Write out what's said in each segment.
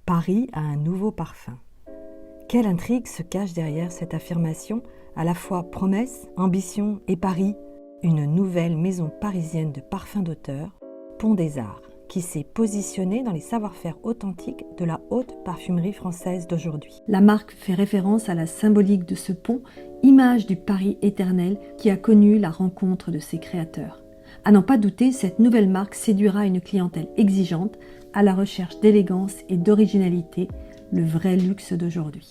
Paris a un nouveau parfum. Quelle intrigue se cache derrière cette affirmation, à la fois promesse, ambition et pari? Une nouvelle maison parisienne de parfums d'auteur, Pont des Arts, qui s'est positionnée dans les savoir-faire authentiques de la haute parfumerie française d'aujourd'hui. La marque fait référence à la symbolique de ce pont, image du Paris éternel qui a connu la rencontre de ses créateurs. À n'en pas douter, cette nouvelle marque séduira une clientèle exigeante, à la recherche d'élégance et d'originalité, le vrai luxe d'aujourd'hui.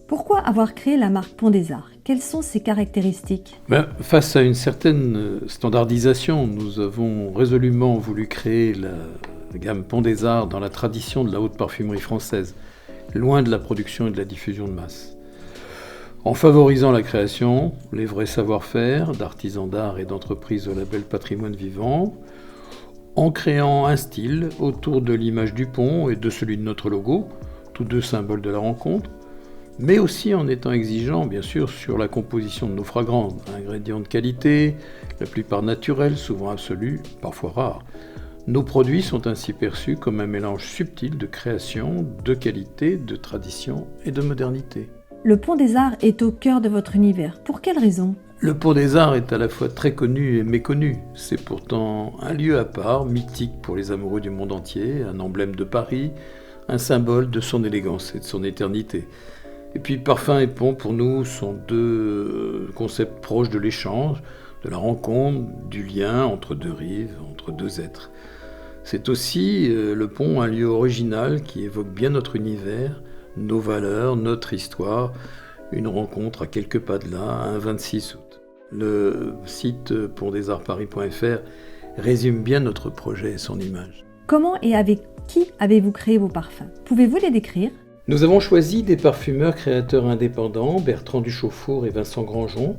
Pourquoi avoir créé la marque Pont des Arts? Quelles sont ses caractéristiques? Face à une certaine standardisation, nous avons résolument voulu créer la gamme Pont des Arts dans la tradition de la haute parfumerie française, loin de la production et de la diffusion de masse. En favorisant la création, les vrais savoir-faire d'artisans d'art et d'entreprises au label Patrimoine Vivant, en créant un style autour de l'image du pont et de celui de notre logo, tous deux symboles de la rencontre, mais aussi en étant exigeant, bien sûr, sur la composition de nos fragrances, ingrédients de qualité, la plupart naturels, souvent absolus, parfois rares. Nos produits sont ainsi perçus comme un mélange subtil de création, de qualité, de tradition et de modernité. Le Pont des Arts est au cœur de votre univers. Pour quelle raison? Le Pont des Arts est à la fois très connu et méconnu. C'est pourtant un lieu à part, mythique pour les amoureux du monde entier, un emblème de Paris, un symbole de son élégance et de son éternité. Et puis parfum et pont, pour nous, sont deux concepts proches de l'échange, de la rencontre, du lien entre deux rives, entre deux êtres. C'est aussi, le pont, un lieu original qui évoque bien notre univers, nos valeurs, notre histoire, une rencontre à quelques pas de là, un 26 août. Le site pontdesartsparis.fr résume bien notre projet et son image. Comment et avec qui avez-vous créé vos parfums? Pouvez-vous les décrire? Nous avons choisi des parfumeurs créateurs indépendants, Bertrand Duchaufour et Vincent Grandjean,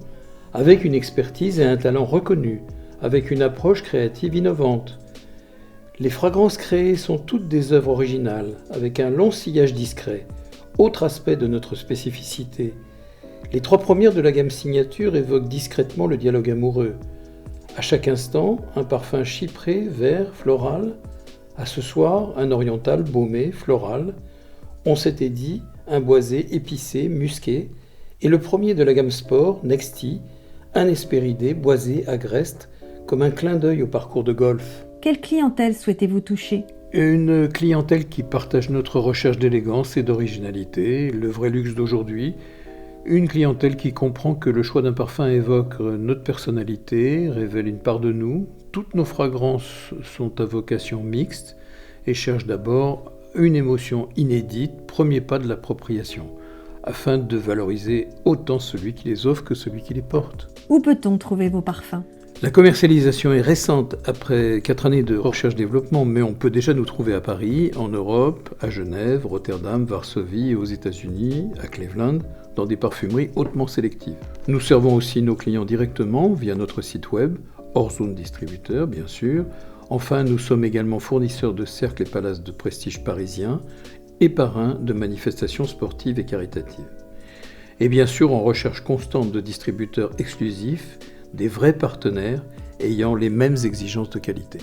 avec une expertise et un talent reconnus, avec une approche créative innovante. Les fragrances créées sont toutes des œuvres originales, avec un long sillage discret. Autre aspect de notre spécificité, les trois premières de la gamme signature évoquent discrètement le dialogue amoureux. À chaque instant, un parfum chypré, vert, floral. À ce soir, un oriental baumé, floral. On s'était dit, un boisé épicé, musqué. Et le premier de la gamme sport, Nexty, un hespéridé, boisé, agreste, comme un clin d'œil au parcours de golf. Quelle clientèle souhaitez-vous toucher? Une clientèle qui partage notre recherche d'élégance et d'originalité, le vrai luxe d'aujourd'hui. Une clientèle qui comprend que le choix d'un parfum évoque notre personnalité, révèle une part de nous. Toutes nos fragrances sont à vocation mixte et cherchent d'abord une émotion inédite, premier pas de l'appropriation, afin de valoriser autant celui qui les offre que celui qui les porte. Où peut-on trouver vos parfums? La commercialisation est récente après 4 années de recherche-développement, mais on peut déjà nous trouver à Paris, en Europe, à Genève, Rotterdam, Varsovie et aux États-Unis, à Cleveland, dans des parfumeries hautement sélectives. Nous servons aussi nos clients directement via notre site web, hors zone distributeur bien sûr. Enfin, nous sommes également fournisseurs de cercles et palaces de prestige parisiens et parrains de manifestations sportives et caritatives. Et bien sûr, en recherche constante de distributeurs exclusifs, des vrais partenaires ayant les mêmes exigences de qualité.